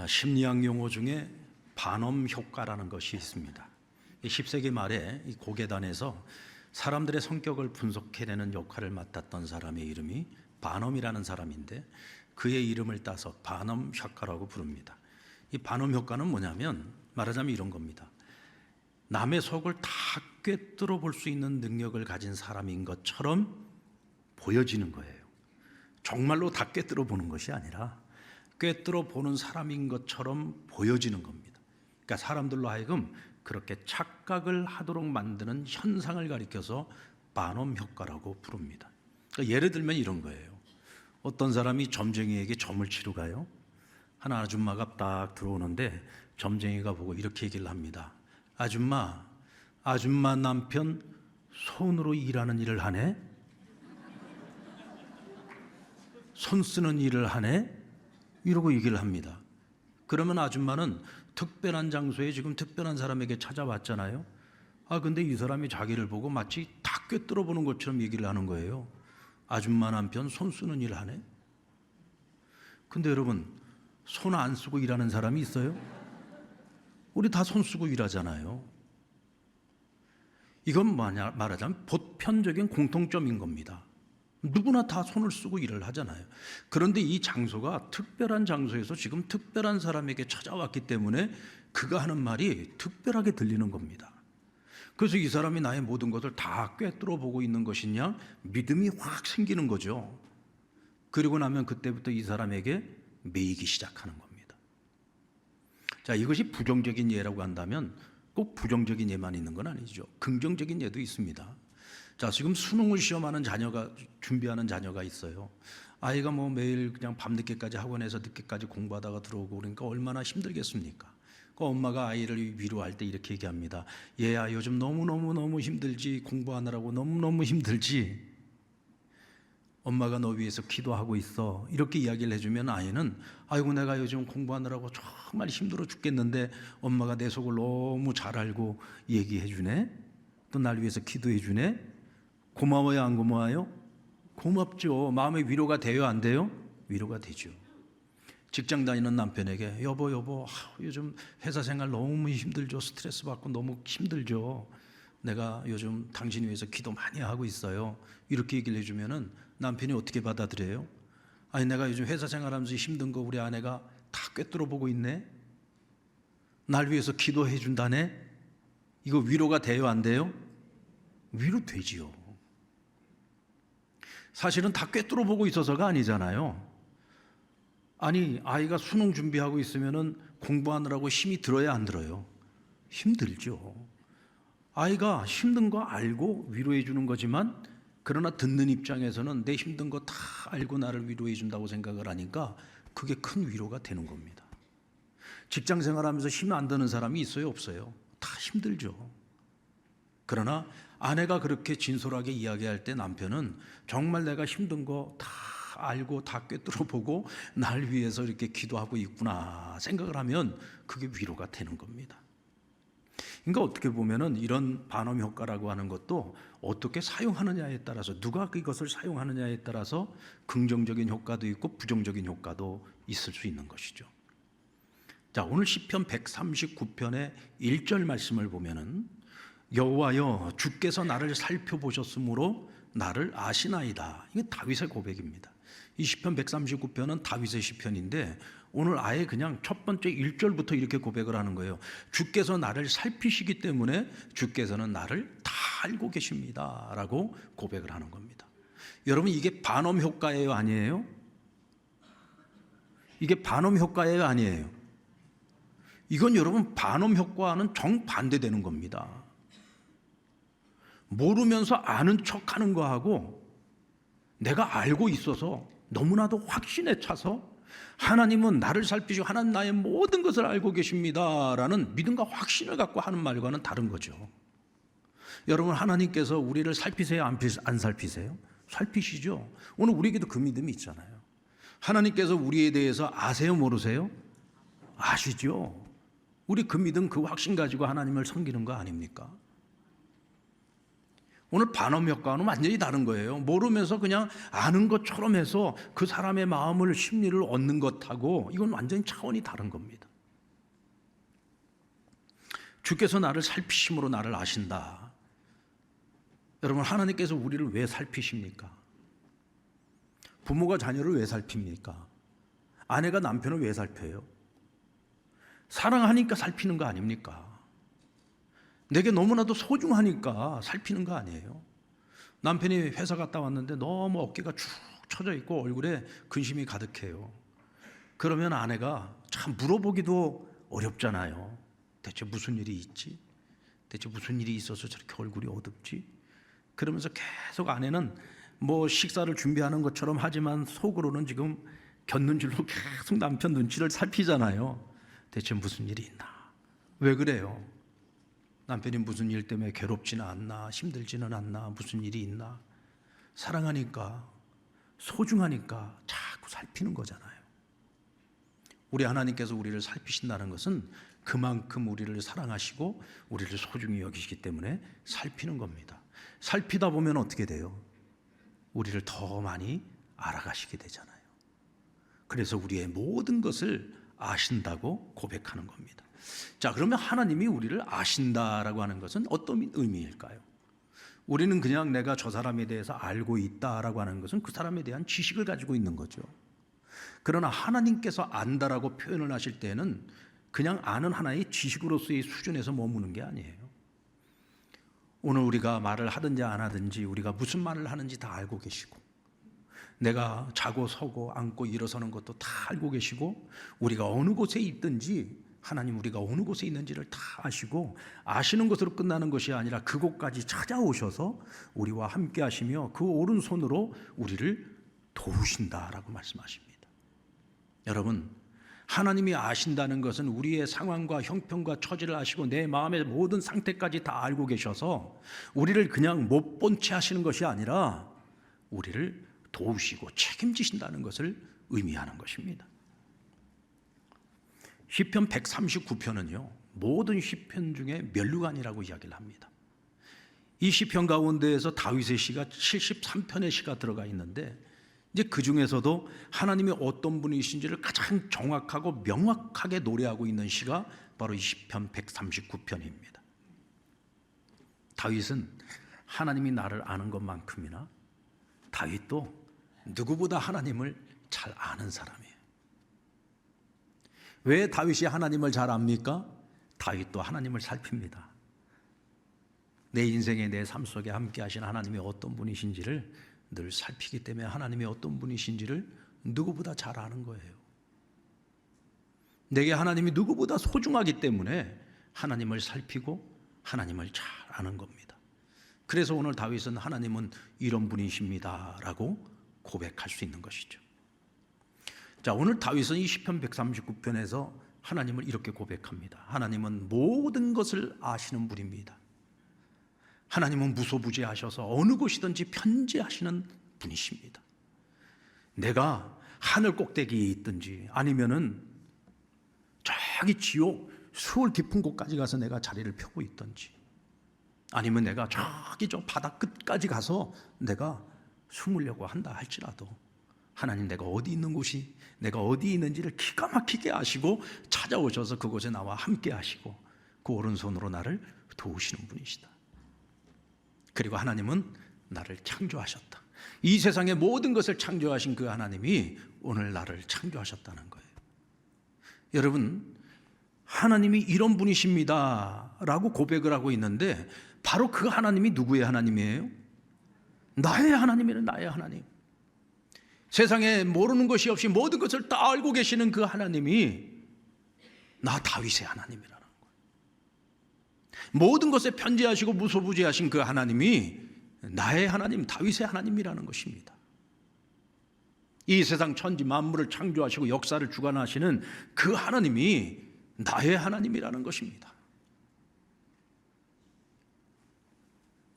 심리학 용어 중에 반엄 효과라는 것이 있습니다. 10세기 말에 이 고계단에서 사람들의 성격을 분석해내는 역할을 맡았던 사람의 이름이 반엄이라는 사람인데, 그의 이름을 따서 반엄 효과라고 부릅니다. 이 반엄 효과는 뭐냐면, 말하자면 이런 겁니다. 남의 속을 다 꿰뚫어 볼 수 있는 능력을 가진 사람인 것처럼 보여지는 거예요. 정말로 다 꿰뚫어 보는 것이 아니라 꿰뚫어 보는 사람인 것처럼 보여지는 겁니다. 그러니까 사람들로 하여금 그렇게 착각을 하도록 만드는 현상을 가리켜서 반엄 효과라고 부릅니다. 그러니까 예를 들면 이런 거예요. 어떤 사람이 점쟁이에게 점을 치러 가요. 한 아줌마가 딱 들어오는데 점쟁이가 보고 이렇게 얘기를 합니다. 아줌마 남편 손으로 일하는 일을 하네? 손 쓰는 일을 하네? 이러고 얘기를 합니다. 그러면 아줌마는 특별한 장소에 지금 특별한 사람에게 찾아왔잖아요. 근데 이 사람이 자기를 보고 마치 다 꿰뚫어 보는 것처럼 얘기를 하는 거예요. 아줌마 남편 손 쓰는 일을 하네? 근데 여러분, 손 안 쓰고 일하는 사람이 있어요? 우리 다 손 쓰고 일하잖아요. 이건 말하자면 보편적인 공통점인 겁니다. 누구나 다 손을 쓰고 일을 하잖아요. 그런데 이 장소가 특별한 장소에서 지금 특별한 사람에게 찾아왔기 때문에 그가 하는 말이 특별하게 들리는 겁니다. 그래서 이 사람이 나의 모든 것을 다 꿰뚫어 보고 있는 것이냐, 믿음이 확 생기는 거죠. 그리고 나면 그때부터 이 사람에게 매이기 시작하는 겁니다. 자, 이것이 부정적인 예라고 한다면 꼭 부정적인 예만 있는 건 아니죠. 긍정적인 예도 있습니다. 자, 지금 수능을 준비하는 자녀가 있어요. 아이가 매일 그냥 밤늦게까지 학원에서 늦게까지 공부하다가 들어오고 그러니까 얼마나 힘들겠습니까? 그 엄마가 아이를 위로할 때 이렇게 얘기합니다. 얘야, 요즘 너무 힘들지? 공부하느라고 너무 힘들지? 엄마가 너 위해서 기도하고 있어. 이렇게 이야기를 해주면 아이는, 아이고 내가 요즘 공부하느라고 정말 힘들어 죽겠는데 엄마가 내 속을 너무 잘 알고 얘기해 주네? 또 날 위해서 기도해 주네? 고마워요, 안 고마워요? 고맙죠. 마음의 위로가 돼요, 안 돼요? 위로가 되죠. 직장 다니는 남편에게 여보 요즘 회사 생활 너무 힘들죠. 스트레스 받고 너무 힘들죠. 내가 요즘 당신 위해서 기도 많이 하고 있어요. 이렇게 얘기를 해주면은 남편이 어떻게 받아들여요? 아니, 내가 요즘 회사 생활하면서 힘든 거 우리 아내가 다 꿰뚫어 보고 있네? 날 위해서 기도해 준다네? 이거 위로가 돼요, 안 돼요? 위로되지요. 사실은 다 꿰뚫어 보고 있어서가 아니잖아요. 아니, 아이가 수능 준비하고 있으면은 공부하느라고 힘이 들어야 안 들어요? 힘들죠. 아이가 힘든 거 알고 위로해 주는 거지만, 그러나 듣는 입장에서는 내 힘든 거 다 알고 나를 위로해 준다고 생각을 하니까 그게 큰 위로가 되는 겁니다. 직장 생활하면서 힘 안 드는 사람이 있어요, 없어요? 다 힘들죠. 그러나 아내가 그렇게 진솔하게 이야기할 때 남편은 정말 내가 힘든 거 다 알고 다 꿰뚫어 보고 날 위해서 이렇게 기도하고 있구나 생각을 하면 그게 위로가 되는 겁니다. 그러니까 어떻게 보면은 이런 반엄 효과라고 하는 것도 어떻게 사용하느냐에 따라서, 누가 이것을 사용하느냐에 따라서 긍정적인 효과도 있고 부정적인 효과도 있을 수 있는 것이죠. 자, 오늘 시편 139편의 1절 말씀을 보면은 여호와여, 주께서 나를 살펴보셨으므로 나를 아시나이다. 이게 다윗의 고백입니다. 이 시편 139편은 다윗의 시편인데 오늘 아예 그냥 첫 번째 1절부터 이렇게 고백을 하는 거예요. 주께서 나를 살피시기 때문에 주께서는 나를 다 알고 계십니다 라고 고백을 하는 겁니다. 여러분, 이게 반엄 효과예요, 아니에요? 이게 반엄 효과예요, 아니에요? 이건 여러분, 반엄 효과와는 정반대되는 겁니다. 모르면서 아는 척하는 거하고 내가 알고 있어서 너무나도 확신에 차서 하나님은 나를 살피시고 하나님 나의 모든 것을 알고 계십니다라는 믿음과 확신을 갖고 하는 말과는 다른 거죠. 여러분, 하나님께서 우리를 살피세요, 안 살피세요? 살피시죠. 오늘 우리에게도 그 믿음이 있잖아요. 하나님께서 우리에 대해서 아세요, 모르세요? 아시죠. 우리 그 믿음, 그 확신 가지고 하나님을 섬기는 거 아닙니까? 오늘 반음 효과는 완전히 다른 거예요. 모르면서 그냥 아는 것처럼 해서 그 사람의 마음을, 심리를 얻는 것하고 이건 완전히 차원이 다른 겁니다. 주께서 나를 살피심으로 나를 아신다. 여러분, 하나님께서 우리를 왜 살피십니까? 부모가 자녀를 왜 살핍니까? 아내가 남편을 왜 살펴요? 사랑하니까 살피는 거 아닙니까? 내게 너무나도 소중하니까 살피는 거 아니에요? 남편이 회사 갔다 왔는데 너무 어깨가 축 처져 있고 얼굴에 근심이 가득해요. 그러면 아내가 참 물어보기도 어렵잖아요. 대체 무슨 일이 있지? 대체 무슨 일이 있어서 저렇게 얼굴이 어둡지? 그러면서 계속 아내는 뭐 식사를 준비하는 것처럼 하지만 속으로는 지금 곁눈질로 계속 남편 눈치를 살피잖아요. 대체 무슨 일이 있나? 왜 그래요? 남편이 무슨 일 때문에 괴롭지는 않나? 힘들지는 않나? 무슨 일이 있나? 사랑하니까, 소중하니까 자꾸 살피는 거잖아요. 우리 하나님께서 우리를 살피신다는 것은 그만큼 우리를 사랑하시고 우리를 소중히 여기시기 때문에 살피는 겁니다. 살피다 보면 어떻게 돼요? 우리를 더 많이 알아가시게 되잖아요. 그래서 우리의 모든 것을 아신다고 고백하는 겁니다. 자, 그러면 하나님이 우리를 아신다라고 하는 것은 어떤 의미일까요? 우리는 그냥 내가 저 사람에 대해서 알고 있다라고 하는 것은 그 사람에 대한 지식을 가지고 있는 거죠. 그러나 하나님께서 안다라고 표현을 하실 때는 그냥 아는 하나의 지식으로서의 수준에서 머무는 게 아니에요. 오늘 우리가 말을 하든지 안 하든지 우리가 무슨 말을 하는지 다 알고 계시고, 내가 자고 서고 앉고 일어서는 것도 다 알고 계시고, 우리가 어느 곳에 있든지 하나님 우리가 어느 곳에 있는지를 다 아시고, 아시는 것으로 끝나는 것이 아니라 그곳까지 찾아오셔서 우리와 함께 하시며 그 오른손으로 우리를 도우신다라고 말씀하십니다. 여러분, 하나님이 아신다는 것은 우리의 상황과 형편과 처지를 아시고 내 마음의 모든 상태까지 다 알고 계셔서 우리를 그냥 못 본 채 하시는 것이 아니라 우리를 도우시고 책임지신다는 것을 의미하는 것입니다. 시편 139편은요 모든 시편 중에 멸류관이라고 이야기를 합니다. 이 시편 가운데에서 다윗의 시가 73편의 시가 들어가 있는데, 이제 그 중에서도 하나님이 어떤 분이신지를 가장 정확하고 명확하게 노래하고 있는 시가 바로 이 시편 139편입니다. 다윗은 하나님이 나를 아는 것만큼이나 다윗도 누구보다 하나님을 잘 아는 사람이에요. 왜 다윗이 하나님을 잘 압니까? 다윗도 하나님을 살핍니다. 내 인생에, 내 삶 속에 함께 하신 하나님이 어떤 분이신지를 늘 살피기 때문에 하나님이 어떤 분이신지를 누구보다 잘 아는 거예요. 내게 하나님이 누구보다 소중하기 때문에 하나님을 살피고 하나님을 잘 아는 겁니다. 그래서 오늘 다윗은 하나님은 이런 분이십니다 라고 고백할 수 있는 것이죠. 자, 오늘 다윗은 이 시편 139편에서 하나님을 이렇게 고백합니다. 하나님은 모든 것을 아시는 분입니다. 하나님은 무소부지하셔서 어느 곳이든지 편재하시는 분이십니다. 내가 하늘 꼭대기에 있든지 아니면은 저기 지옥 수월 깊은 곳까지 가서 내가 자리를 펴고 있든지, 아니면 내가 저기 저 바다 끝까지 가서 내가 숨으려고 한다 할지라도 하나님 내가 어디 있는 곳이, 내가 어디 있는지를 기가 막히게 아시고 찾아오셔서 그곳에 나와 함께 하시고 그 오른손으로 나를 도우시는 분이시다. 그리고 하나님은 나를 창조하셨다. 이 세상의 모든 것을 창조하신 그 하나님이 오늘 나를 창조하셨다는 거예요. 여러분, 하나님이 이런 분이십니다 라고 고백을 하고 있는데, 바로 그 하나님이 누구의 하나님이에요? 나의 하나님이란 나의 하나님. 세상에 모르는 것이 없이 모든 것을 다 알고 계시는 그 하나님이 나 다윗의 하나님이라는 거예요. 모든 것에 편재하시고 무소부지하신 그 하나님이 나의 하나님, 다윗의 하나님이라는 것입니다. 이 세상 천지 만물을 창조하시고 역사를 주관하시는 그 하나님이 나의 하나님이라는 것입니다.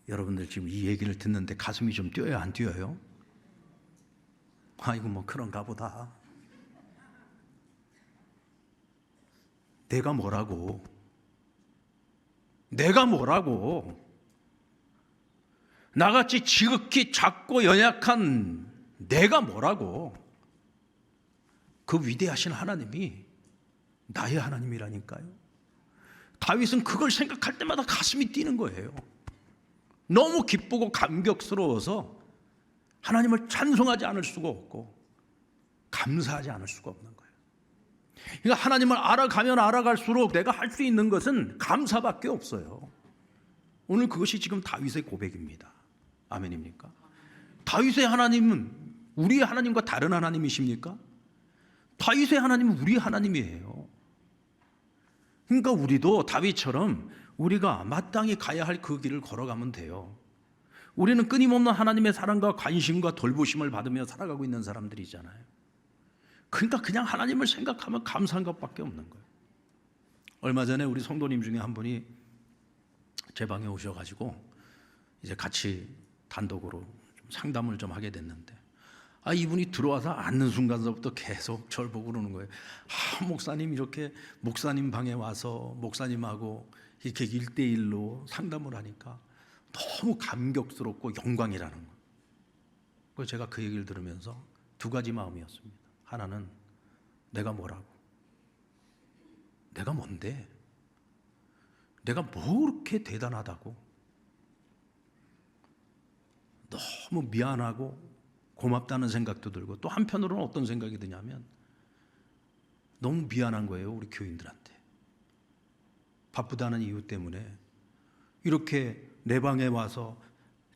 여러분들 지금 이 얘기를 듣는데 가슴이 좀 뛰어요, 안 뛰어요? 아이고 뭐 그런가 보다. 내가 뭐라고? 나같이 지극히 작고 연약한 내가 뭐라고? 그 위대하신 하나님이 나의 하나님이라니까요. 다윗은 그걸 생각할 때마다 가슴이 뛰는 거예요. 너무 기쁘고 감격스러워서 하나님을 찬송하지 않을 수가 없고 감사하지 않을 수가 없는 거예요. 그러니까 하나님을 알아가면 알아갈수록 내가 할 수 있는 것은 감사밖에 없어요. 오늘 그것이 지금 다윗의 고백입니다. 아멘입니까? 다윗의 하나님은 우리의 하나님과 다른 하나님이십니까? 다윗의 하나님은 우리 하나님이에요. 그러니까 우리도 다윗처럼 우리가 마땅히 가야 할 그 길을 걸어가면 돼요. 우리는 끊임없는 하나님의 사랑과 관심과 돌보심을 받으며 살아가고 있는 사람들이잖아요. 그러니까 그냥 하나님을 생각하면 감사한 것밖에 없는 거예요. 얼마 전에 우리 성도님 중에 한 분이 제 방에 오셔가지고 이제 같이 단독으로 좀 상담을 좀 하게 됐는데, 이분이 들어와서 앉는 순간서부터 계속 저를 보고 그러는 거예요. 목사님, 이렇게 목사님 방에 와서 목사님하고 이렇게 1대1로 상담을 하니까 너무 감격스럽고 영광이라는 거예요. 그래서 제가 그 얘기를 들으면서 두 가지 마음이었습니다. 하나는 내가 뭐라고? 내가 뭔데? 내가 뭐 그렇게 대단하다고? 너무 미안하고 고맙다는 생각도 들고, 또 한편으로는 어떤 생각이 드냐면 너무 미안한 거예요. 우리 교인들한테 바쁘다는 이유 때문에 이렇게 내 방에 와서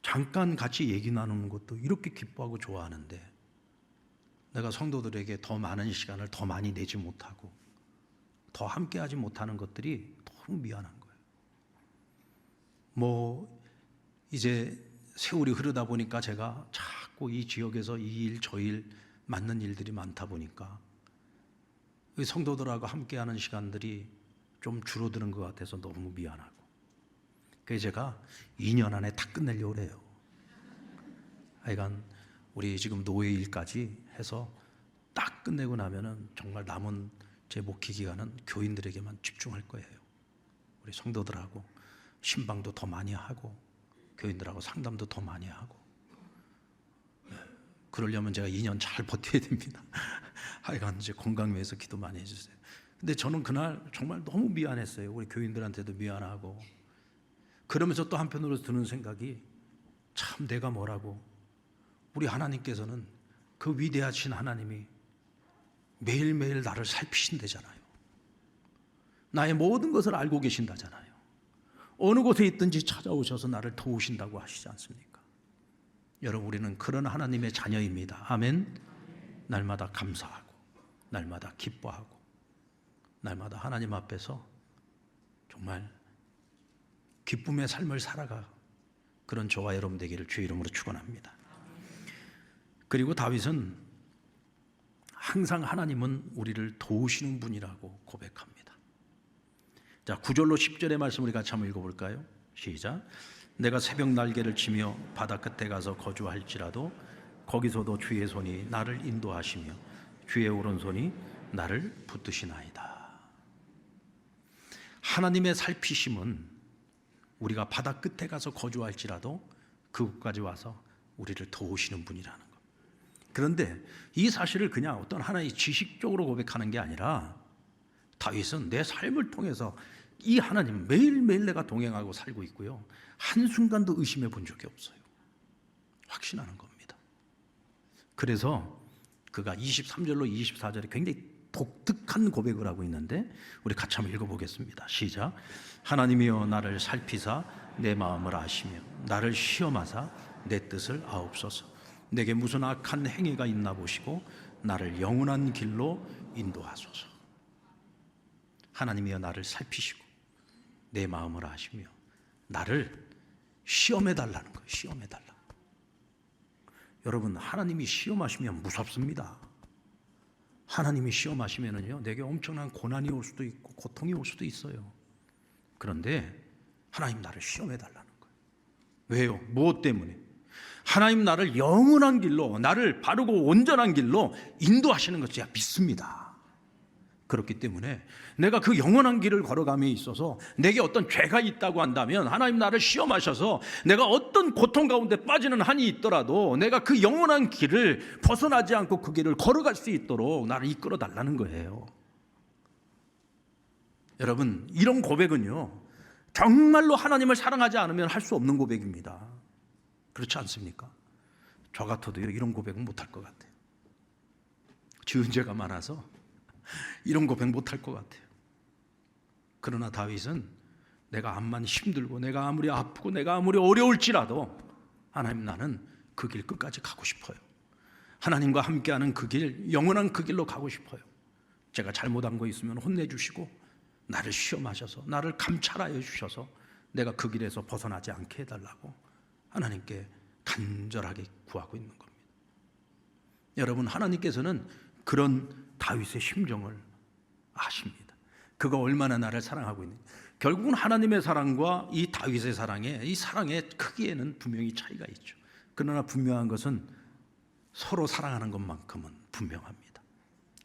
잠깐 같이 얘기 나누는 것도 이렇게 기뻐하고 좋아하는데 내가 성도들에게 더 많은 시간을 더 많이 내지 못하고 더 함께하지 못하는 것들이 너무 미안한 거예요. 뭐 이제 세월이 흐르다 보니까 제가 자꾸 이 지역에서 이 일 저 일 맞는 일들이 많다 보니까 성도들하고 함께하는 시간들이 좀 줄어드는 것 같아서 너무 미안하고, 그래서 제가 2년 안에 다 끝내려고 해요. 하여간 우리 지금 노예 일까지 해서 딱 끝내고 나면은 정말 남은 제 목회 기간은 교인들에게만 집중할 거예요. 우리 성도들하고 신방도 더 많이 하고 교인들하고 상담도 더 많이 하고, 그러려면 제가 2년 잘 버텨야 됩니다. 하여간 이제 건강 위해서 기도 많이 해주세요. 근데 저는 그날 정말 너무 미안했어요. 우리 교인들한테도 미안하고, 그러면서 또 한편으로 드는 생각이, 참 내가 뭐라고? 우리 하나님께서는 그 위대하신 하나님이 매일매일 나를 살피신다잖아요. 나의 모든 것을 알고 계신다잖아요. 어느 곳에 있든지 찾아오셔서 나를 도우신다고 하시지 않습니까? 여러분, 우리는 그런 하나님의 자녀입니다. 아멘. 날마다 감사하고 날마다 기뻐하고 날마다 하나님 앞에서 정말 기쁨의 삶을 살아가 그런 저와 여러분 되기를 주의 이름으로 축원합니다. 그리고 다윗은 항상 하나님은 우리를 도우시는 분이라고 고백합니다. 자, 9절로 10절의 말씀 우리 같이 한번 읽어볼까요? 시작. 내가 새벽 날개를 치며 바다 끝에 가서 거주할지라도 거기서도 주의 손이 나를 인도하시며 주의 오른손이 나를 붙드시나이다. 하나님의 살피심은 우리가 바다 끝에 가서 거주할지라도 그곳까지 와서 우리를 도우시는 분이라는 것. 그런데 이 사실을 그냥 어떤 하나의 지식적으로 고백하는 게 아니라 다윗은 내 삶을 통해서 이 하나님 매일매일 내가 동행하고 살고 있고요, 한순간도 의심해 본 적이 없어요. 확신하는 겁니다. 그래서 그가 23절로 24절에 굉장히 독특한 고백을 하고 있는데 우리 같이 한번 읽어보겠습니다. 시작. 하나님이여 나를 살피사 내 마음을 아시며 나를 시험하사 내 뜻을 아옵소서. 내게 무슨 악한 행위가 있나 보시고 나를 영원한 길로 인도하소서. 하나님이여 나를 살피시고 내 마음을 아시며 나를 시험해 달라는 거예요. 시험해 달라. 여러분, 하나님이 시험하시면 무섭습니다. 하나님이 시험하시면은요, 내게 엄청난 고난이 올 수도 있고 고통이 올 수도 있어요. 그런데 하나님 나를 시험해 달라는 거예요. 왜요? 무엇 때문에? 하나님 나를 영원한 길로, 나를 바르고 온전한 길로 인도하시는 것 제가 믿습니다. 그렇기 때문에 내가 그 영원한 길을 걸어감에 있어서 내게 어떤 죄가 있다고 한다면 하나님 나를 시험하셔서 내가 어떤 고통 가운데 빠지는 한이 있더라도 내가 그 영원한 길을 벗어나지 않고 그 길을 걸어갈 수 있도록 나를 이끌어 달라는 거예요. 여러분, 이런 고백은요, 정말로 하나님을 사랑하지 않으면 할 수 없는 고백입니다. 그렇지 않습니까? 저 같아도요, 이런 고백은 못할 것 같아요. 지은 죄가 많아서 이런 고백 못할 것 같아요. 그러나 다윗은 내가 암만 힘들고 내가 아무리 아프고 내가 아무리 어려울지라도 하나님, 나는 그 길 끝까지 가고 싶어요. 하나님과 함께하는 그 길, 영원한 그 길로 가고 싶어요. 제가 잘못한 거 있으면 혼내주시고 나를 시험하셔서 나를 감찰하여 주셔서 내가 그 길에서 벗어나지 않게 해달라고 하나님께 간절하게 구하고 있는 겁니다. 여러분, 하나님께서는 그런 다윗의 심정을 아십니다. 그가 얼마나 나를 사랑하고 있는지. 결국은 하나님의 사랑과 이 다윗의 이 사랑의 크기에는 분명히 차이가 있죠. 그러나 분명한 것은 서로 사랑하는 것만큼은 분명합니다.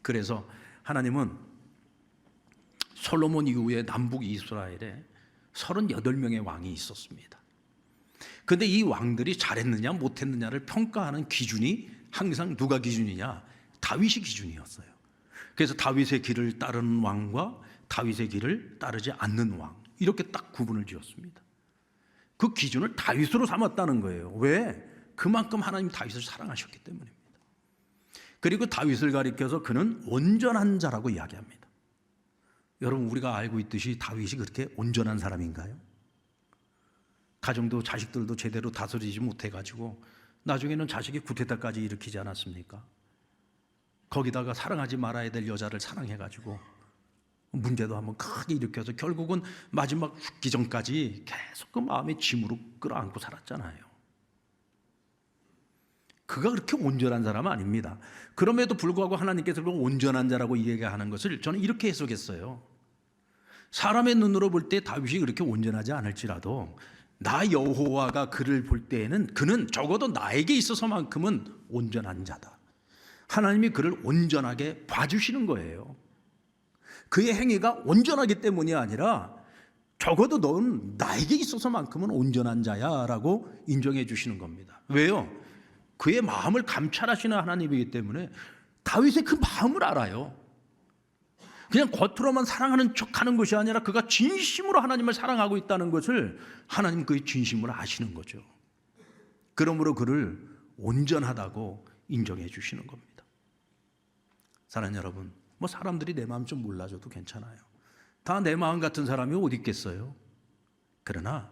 그래서 하나님은 솔로몬 이후에 남북 이스라엘에 38명의 왕이 있었습니다. 그런데 이 왕들이 잘했느냐 못했느냐를 평가하는 기준이 항상 누가 기준이냐? 다윗이 기준이었어요. 그래서 다윗의 길을 따르는 왕과 다윗의 길을 따르지 않는 왕, 이렇게 딱 구분을 지었습니다. 그 기준을 다윗으로 삼았다는 거예요. 왜? 그만큼 하나님 다윗을 사랑하셨기 때문입니다. 그리고 다윗을 가리켜서 그는 온전한 자라고 이야기합니다. 여러분, 우리가 알고 있듯이 다윗이 그렇게 온전한 사람인가요? 가정도 자식들도 제대로 다스리지 못해가지고 나중에는 자식이 쿠데타까지 일으키지 않았습니까? 거기다가 사랑하지 말아야 될 여자를 사랑해가지고 문제도 한번 크게 일으켜서 결국은 마지막 죽기 전까지 계속 그 마음의 짐으로 끌어안고 살았잖아요. 그가 그렇게 온전한 사람은 아닙니다. 그럼에도 불구하고 하나님께서 그 온전한 자라고 얘기하는 것을 저는 이렇게 해석했어요. 사람의 눈으로 볼 때 다윗이 그렇게 온전하지 않을지라도 나 여호와가 그를 볼 때에는 그는 적어도 나에게 있어서만큼은 온전한 자다. 하나님이 그를 온전하게 봐주시는 거예요. 그의 행위가 온전하기 때문이 아니라 적어도 넌 나에게 있어서만큼은 온전한 자야 라고 인정해 주시는 겁니다. 왜요? 그의 마음을 감찰하시는 하나님이기 때문에 다윗의 그 마음을 알아요. 그냥 겉으로만 사랑하는 척하는 것이 아니라 그가 진심으로 하나님을 사랑하고 있다는 것을 하나님 그의 진심을 아시는 거죠. 그러므로 그를 온전하다고 인정해 주시는 겁니다. 사랑하는 여러분, 뭐 사람들이 내 마음 좀 몰라줘도 괜찮아요. 다 내 마음 같은 사람이 어디 있겠어요? 그러나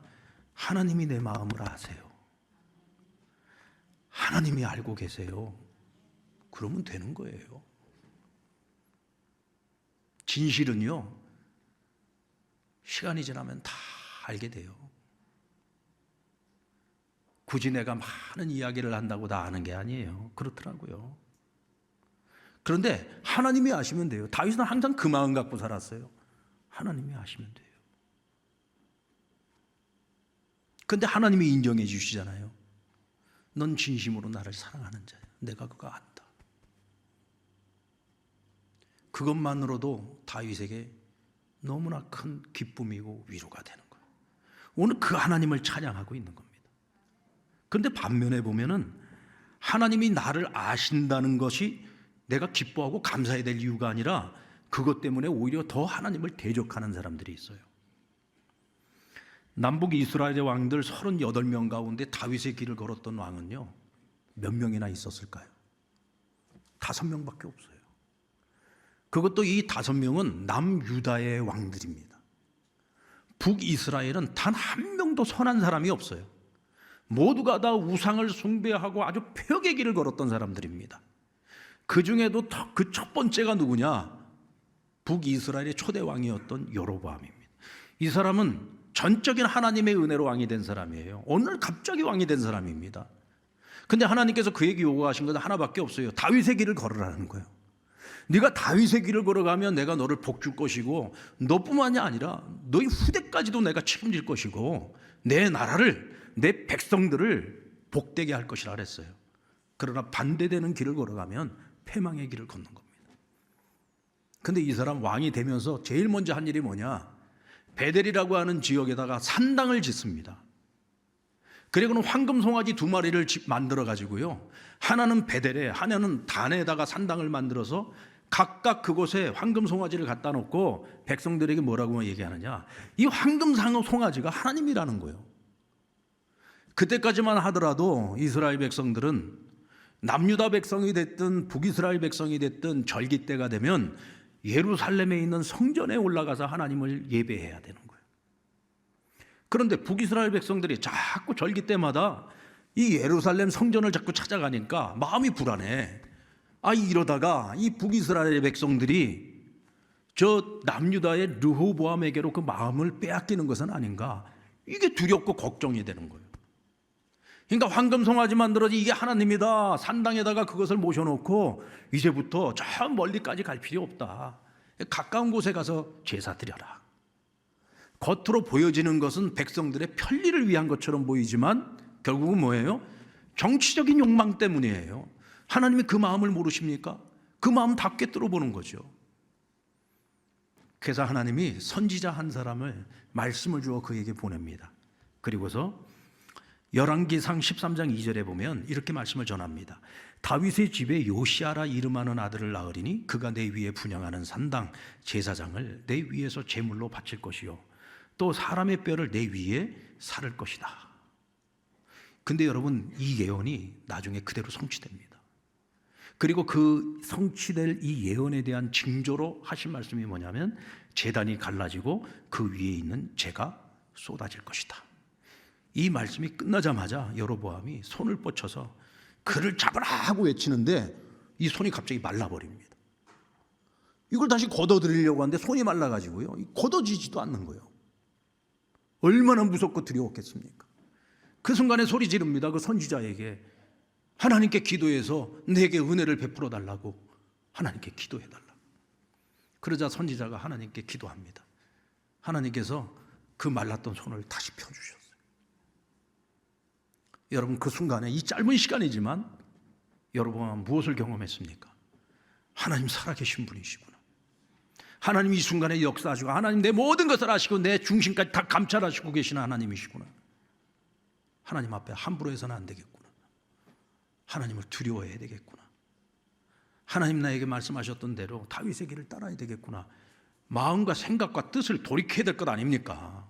하나님이 내 마음을 아세요. 하나님이 알고 계세요. 그러면 되는 거예요. 진실은요, 시간이 지나면 다 알게 돼요. 굳이 내가 많은 이야기를 한다고 다 아는 게 아니에요. 그렇더라고요. 그런데 하나님이 아시면 돼요. 다윗은 항상 그 마음 갖고 살았어요. 하나님이 아시면 돼요. 그런데 하나님이 인정해 주시잖아요. 넌 진심으로 나를 사랑하는 자야. 내가 그거 안다. 그것만으로도 다윗에게 너무나 큰 기쁨이고 위로가 되는 거예요. 오늘 그 하나님을 찬양하고 있는 겁니다. 그런데 반면에 보면은 하나님이 나를 아신다는 것이 내가 기뻐하고 감사해야 될 이유가 아니라 그것 때문에 오히려 더 하나님을 대적하는 사람들이 있어요. 남북 이스라엘의 왕들 38명 가운데 다윗의 길을 걸었던 왕은요, 몇 명이나 있었을까요? 5명밖에 없어요. 그것도 이 5명은 남유다의 왕들입니다. 북이스라엘은 단 한 명도 선한 사람이 없어요. 모두가 다 우상을 숭배하고 아주 폐역의 길을 걸었던 사람들입니다. 그 중에도 그 첫 번째가 누구냐? 북이스라엘의 초대 왕이었던 여로보암입니다. 이 사람은 전적인 하나님의 은혜로 왕이 된 사람이에요. 오늘 갑자기 왕이 된 사람입니다. 근데 하나님께서 그에게 요구하신 것은 하나밖에 없어요. 다윗의 길을 걸으라는 거예요. 네가 다윗의 길을 걸어가면 내가 너를 복줄 것이고 너뿐만이 아니라 너희 후대까지도 내가 책임질 것이고 내 나라를, 내 백성들을 복되게 할 것이라 그랬어요. 그러나 반대되는 길을 걸어가면 패망의 길을 걷는 겁니다. 근데 이 사람 왕이 되면서 제일 먼저 한 일이 뭐냐? 베델이라고 하는 지역에다가 산당을 짓습니다. 그리고는 황금 송아지 2마리를 만들어 가지고요, 하나는 베델에, 하나는 단에다가 산당을 만들어서 각각 그곳에 황금 송아지를 갖다 놓고 백성들에게 뭐라고 얘기하느냐? 이 황금 송아지가 하나님이라는 거예요. 그때까지만 하더라도 이스라엘 백성들은 남유다 백성이 됐든 북이스라엘 백성이 됐든 절기 때가 되면 예루살렘에 있는 성전에 올라가서 하나님을 예배해야 되는 거예요. 그런데 북이스라엘 백성들이 자꾸 절기 때마다 이 예루살렘 성전을 자꾸 찾아가니까 마음이 불안해. 이러다가 이 북이스라엘 백성들이 저 남유다의 르호보암에게로 그 마음을 빼앗기는 것은 아닌가, 이게 두렵고 걱정이 되는 거예요. 그러니까 황금 송아지 만들어지 이게 하나님이다, 산당에다가 그것을 모셔놓고 이제부터 저 멀리까지 갈 필요 없다, 가까운 곳에 가서 제사 드려라. 겉으로 보여지는 것은 백성들의 편리를 위한 것처럼 보이지만 결국은 뭐예요? 정치적인 욕망 때문이에요. 하나님이 그 마음을 모르십니까? 그 마음 다 꿰뚫어 보는 거죠. 그래서 하나님이 선지자 한 사람을 말씀을 주어 그에게 보냅니다. 그리고서 열왕기상 13장 2절에 보면 이렇게 말씀을 전합니다. 다윗의 집에 요시아라 이름하는 아들을 낳으리니 그가 내 위에 분향하는 산당 제사장을 내 위에서 제물로 바칠 것이요 또 사람의 뼈를 내 위에 사를 것이다. 근데 여러분, 이 예언이 나중에 그대로 성취됩니다. 그리고 그 성취될 이 예언에 대한 징조로 하신 말씀이 뭐냐면 제단이 갈라지고 그 위에 있는 재가 쏟아질 것이다. 이 말씀이 끝나자마자 여로보암이 손을 뻗쳐서 그를 잡으라 하고 외치는데 이 손이 갑자기 말라버립니다. 이걸 다시 걷어들이려고 하는데 손이 말라가지고요, 걷어지지도 않는 거예요. 얼마나 무섭고 두려웠겠습니까? 그 순간에 소리 지릅니다. 그 선지자에게 하나님께 기도해서 내게 은혜를 베풀어 달라고 하나님께 기도해 달라고. 그러자 선지자가 하나님께 기도합니다. 하나님께서 그 말랐던 손을 다시 펴주셨어요. 여러분, 그 순간에, 이 짧은 시간이지만 여러분은 무엇을 경험했습니까? 하나님 살아계신 분이시구나. 하나님 이 순간에 역사하시고 하나님 내 모든 것을 아시고 내 중심까지 다 감찰하시고 계시는 하나님이시구나. 하나님 앞에 함부로 해서는 안 되겠구나. 하나님을 두려워해야 되겠구나. 하나님 나에게 말씀하셨던 대로 다윗의 길을 따라야 되겠구나. 마음과 생각과 뜻을 돌이켜야 될 것 아닙니까?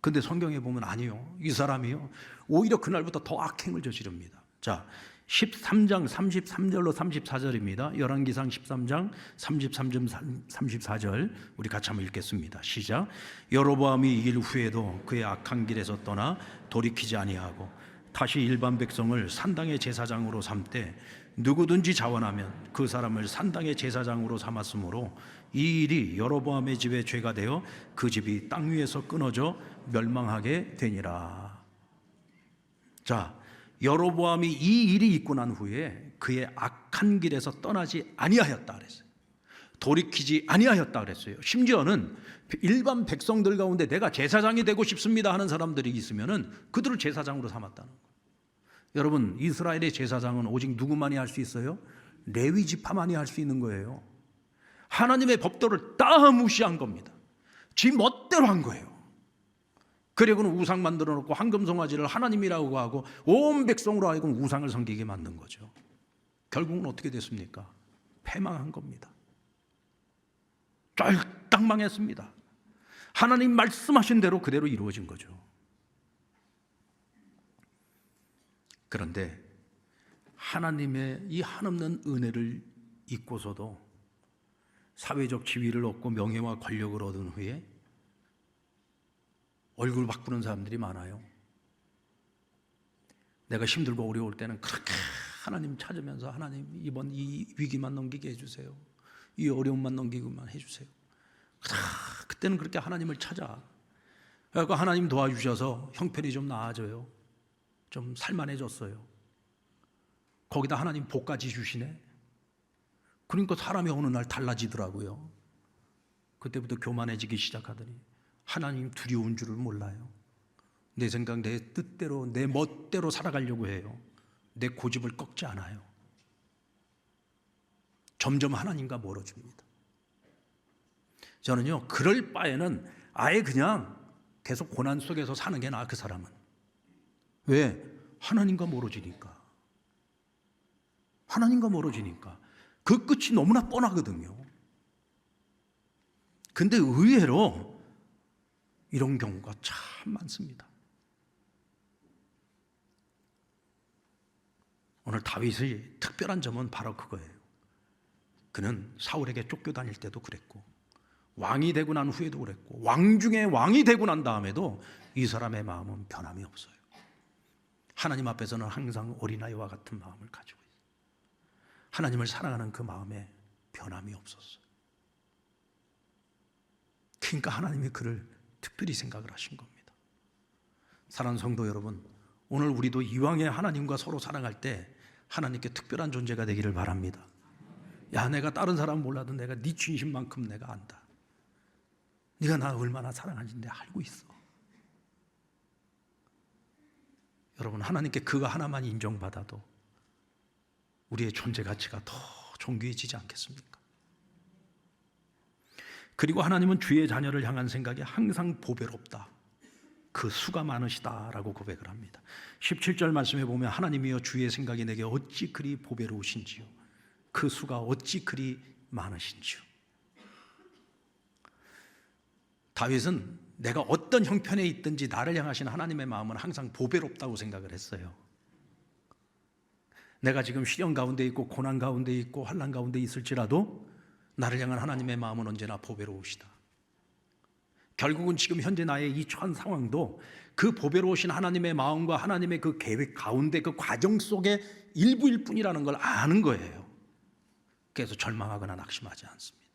근데 성경에 보면 아니요, 이 사람이요 오히려 그날부터 더 악행을 저지릅니다. 자, 13장 33절로 34절입니다. 열왕기상 13장 33절 34절 우리 같이 한번 읽겠습니다. 시작. 여로보암이 이 일 후에도 그의 악한 길에서 떠나 돌이키지 아니하고 다시 일반 백성을 산당의 제사장으로 삼되 누구든지 자원하면 그 사람을 산당의 제사장으로 삼았으므로 이 일이 여로보암의 집에 죄가 되어 그 집이 땅 위에서 끊어져 멸망하게 되니라. 자, 여로보암이 이 일이 있고 난 후에 그의 악한 길에서 떠나지 아니하였다 그랬어요. 돌이키지 아니하였다 그랬어요. 심지어는 일반 백성들 가운데 내가 제사장이 되고 싶습니다 하는 사람들이 있으면은 그들을 제사장으로 삼았다는 거예요. 여러분, 이스라엘의 제사장은 오직 누구만이 할 수 있어요? 레위 지파만이 할 수 있는 거예요. 하나님의 법도를 다 무시한 겁니다. 지 멋대로 한 거예요. 그리고는 우상 만들어 놓고 황금 송아지를 하나님이라고 하고 온 백성으로 하여금 우상을 섬기게 만든 거죠. 결국은 어떻게 됐습니까? 패망한 겁니다. 쫄딱 망했습니다. 하나님 말씀하신 대로 그대로 이루어진 거죠. 그런데 하나님의 이 한없는 은혜를 잊고서도 사회적 지위를 얻고 명예와 권력을 얻은 후에 얼굴 바꾸는 사람들이 많아요. 내가 힘들고 어려울 때는 그렇게 하나님 찾으면서 하나님 이번 이 위기만 넘기게 해주세요. 이 어려움만 넘기기만 해주세요. 그때는 그렇게 하나님을 찾아. 그래서 하나님 도와주셔서 형편이 좀 나아져요. 좀 살만해졌어요. 거기다 하나님 복까지 주시네. 그러니까 사람이 어느 날 달라지더라고요. 그때부터 교만해지기 시작하더니 하나님 두려운 줄을 몰라요. 내 생각, 내 뜻대로, 내 멋대로 살아가려고 해요. 내 고집을 꺾지 않아요. 점점 하나님과 멀어집니다. 저는요, 그럴 바에는 아예 그냥 계속 고난 속에서 사는 게 나아. 그 사람은. 왜? 하나님과 멀어지니까. 하나님과 멀어지니까. 그 끝이 너무나 뻔하거든요. 근데 의외로 이런 경우가 참 많습니다. 오늘 다윗의 특별한 점은 바로 그거예요. 그는 사울에게 쫓겨다닐 때도 그랬고, 왕이 되고 난 후에도 그랬고, 왕 중에 왕이 되고 난 다음에도 이 사람의 마음은 변함이 없어요. 하나님 앞에서는 항상 어린아이와 같은 마음을 가지고 있어요. 하나님을 사랑하는 그 마음에 변함이 없었어요. 그러니까 하나님이 그를 특별히 생각을 하신 겁니다. 사랑하는 성도 여러분, 오늘 우리도 이왕에 하나님과 서로 사랑할 때 하나님께 특별한 존재가 되기를 바랍니다. 야, 내가 다른 사람 몰라도 내가 네 진심만큼 내가 안다. 네가 나 얼마나 사랑하는지 내가 알고 있어. 여러분, 하나님께 그거 하나만 인정받아도 우리의 존재 가치가 더 존귀해지지 않겠습니까? 그리고 하나님은 주의 자녀를 향한 생각이 항상 보배롭다. 그 수가 많으시다라고 고백을 합니다. 17절 말씀에 보면 하나님이여 주의 생각이 내게 어찌 그리 보배로우신지요. 그 수가 어찌 그리 많으신지요. 다윗은 내가 어떤 형편에 있든지 나를 향하신 하나님의 마음은 항상 보배롭다고 생각을 했어요. 내가 지금 시련 가운데 있고 고난 가운데 있고 환난 가운데 있을지라도 나를 향한 하나님의 마음은 언제나 보배로우시다. 결국은 지금 현재 나의 이 처한 상황도 그 보배로우신 하나님의 마음과 하나님의 그 계획 가운데 그 과정 속의 일부일 뿐이라는 걸 아는 거예요. 그래서 절망하거나 낙심하지 않습니다.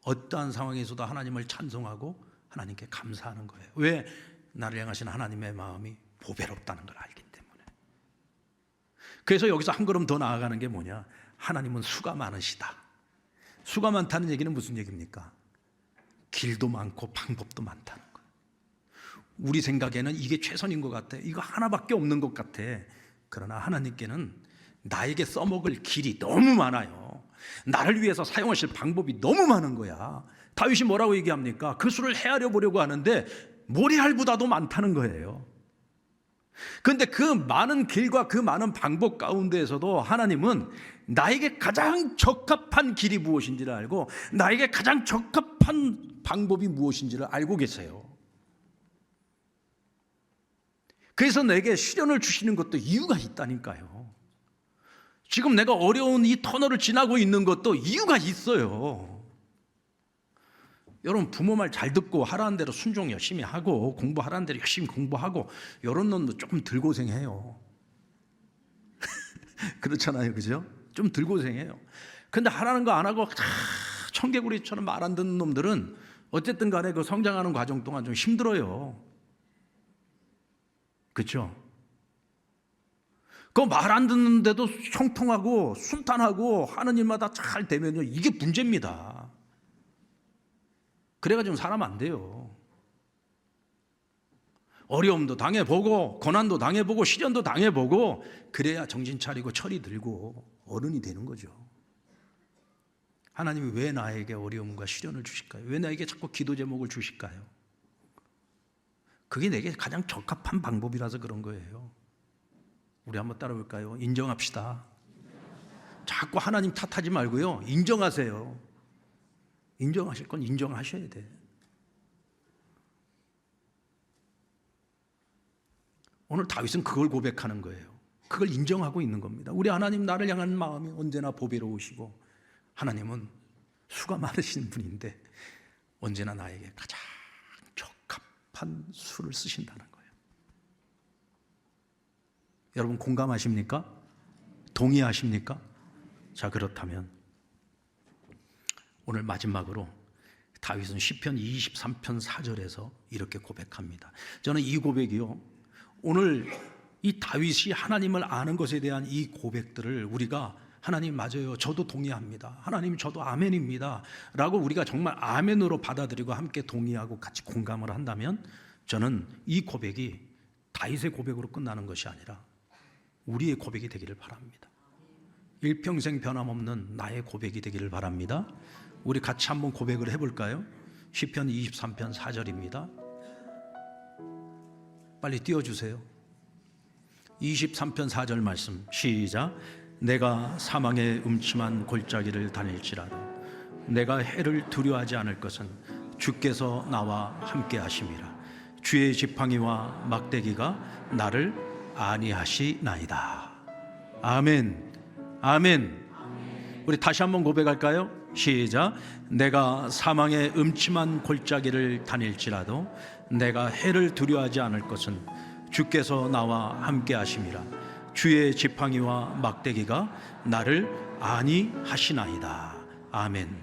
어떠한 상황에서도 하나님을 찬송하고 하나님께 감사하는 거예요. 왜? 나를 향하신 하나님의 마음이 보배롭다는 걸 알기 때문에. 그래서 여기서 한 걸음 더 나아가는 게 뭐냐? 하나님은 수가 많으시다. 수가 많다는 얘기는 무슨 얘기입니까? 길도 많고 방법도 많다는 거예요. 우리 생각에는 이게 최선인 것 같아. 이거 하나밖에 없는 것 같아. 그러나 하나님께는 나에게 써먹을 길이 너무 많아요. 나를 위해서 사용하실 방법이 너무 많은 거야. 다윗이 뭐라고 얘기합니까? 그 수를 헤아려 보려고 하는데 모래알보다도 많다는 거예요. 그런데 그 많은 길과 그 많은 방법 가운데에서도 하나님은 나에게 가장 적합한 길이 무엇인지를 알고 나에게 가장 적합한 방법이 무엇인지를 알고 계세요. 그래서 내게 시련을 주시는 것도 이유가 있다니까요. 지금 내가 어려운 이 터널을 지나고 있는 것도 이유가 있어요. 여러분, 부모 말 잘 듣고 하라는 대로 순종 열심히 하고 공부하라는 대로 열심히 공부하고 이런 놈도 조금 덜 고생해요. 그렇잖아요, 그죠? 좀 덜 고생해요. 근데 하라는 거 안 하고 청개구리처럼 말 안 듣는 놈들은 어쨌든 간에 그 성장하는 과정 동안 좀 힘들어요. 그렇죠? 그 말 안 듣는데도 형통하고 순탄하고 하는 일마다 잘 되면요, 이게 문제입니다. 그래가지고 살아면 안 돼요. 어려움도 당해보고 고난도 당해보고 시련도 당해보고 그래야 정신 차리고 철이 들고 어른이 되는 거죠. 하나님이 왜 나에게 어려움과 시련을 주실까요? 왜 나에게 자꾸 기도 제목을 주실까요? 그게 내게 가장 적합한 방법이라서 그런 거예요. 우리 한번 따라볼까요? 인정합시다. 자꾸 하나님 탓하지 말고요, 인정하세요. 인정하실 건 인정하셔야 돼. 오늘 다윗은 그걸 고백하는 거예요. 그걸 인정하고 있는 겁니다. 우리 하나님 나를 향한 마음이 언제나 보배로우시고 하나님은 수가 많으신 분인데 언제나 나에게 가장 적합한 수를 쓰신다는 거예요. 여러분 공감하십니까? 동의하십니까? 자, 그렇다면 오늘 마지막으로 다윗은 시편 23편 4절에서 이렇게 고백합니다. 저는 이 고백이요, 오늘 이 다윗이 하나님을 아는 것에 대한 이 고백들을 우리가 하나님 맞아요, 저도 동의합니다, 하나님 저도 아멘입니다 라고 우리가 정말 아멘으로 받아들이고 함께 동의하고 같이 공감을 한다면 저는 이 고백이 다윗의 고백으로 끝나는 것이 아니라 우리의 고백이 되기를 바랍니다. 일평생 변함없는 나의 고백이 되기를 바랍니다. 우리 같이 한번 고백을 해볼까요? 시편 23편 4절입니다. 빨리 띄워주세요. 23편 4절 말씀 시작. 내가 사망의 음침한 골짜기를 다닐지라도 내가 해를 두려워하지 않을 것은 주께서 나와 함께 하심이라. 주의 지팡이와 막대기가 나를 안위하시나이다. 아멘. 아멘. 우리 다시 한번 고백할까요? 시작. 내가 사망의 음침한 골짜기를 다닐지라도 내가 해를 두려워하지 않을 것은 주께서 나와 함께 하심이라. 주의 지팡이와 막대기가 나를 안위하시나이다. 아멘.